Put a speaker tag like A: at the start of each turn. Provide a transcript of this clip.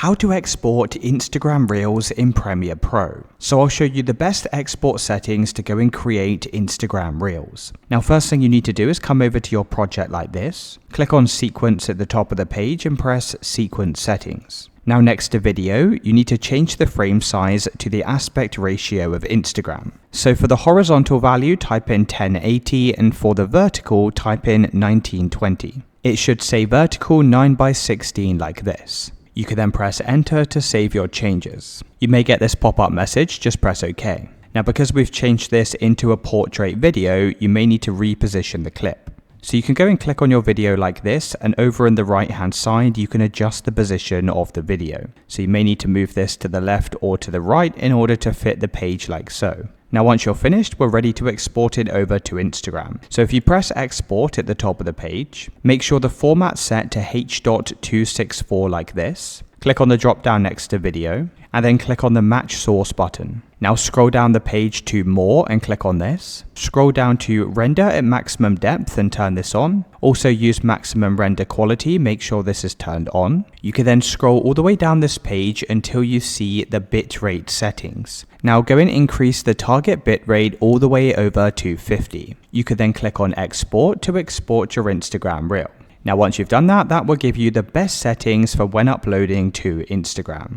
A: how to export Instagram Reels in Premiere Pro. So I'll show you the best export settings to go and create Instagram Reels. Now, first thing you need to do is come over to your project like this, click on Sequence at the top of the page and press Sequence Settings. Now, next to video, you need to change the frame size to the aspect ratio of Instagram. So for the horizontal value, type in 1080, and for the vertical, type in 1920. It should say vertical 9:16 like this. You can then press enter to save your changes. You may get this pop-up message, just press OK. Now, because we've changed this into a portrait video, you may need to reposition the clip. So you can go and click on your video like this, and over on the right hand side you can adjust the position of the video. So you may need to move this to the left or to the right in order to fit the page like so. Now once you're finished, we're ready to export it over to Instagram. So if you press export at the top of the page, make sure the format's set to H.264 like this. Click on the drop down next to video and then click on the match source button. Now scroll down the page to more and click on this. Scroll down to render at maximum depth and turn this on. Also use maximum render quality, make sure this is turned on. You can then scroll all the way down this page until you see the bitrate settings. Now go and increase the target bitrate all the way over to 50. You could then click on export to export your Instagram reel. Now once you've done that, that will give you the best settings for when uploading to Instagram.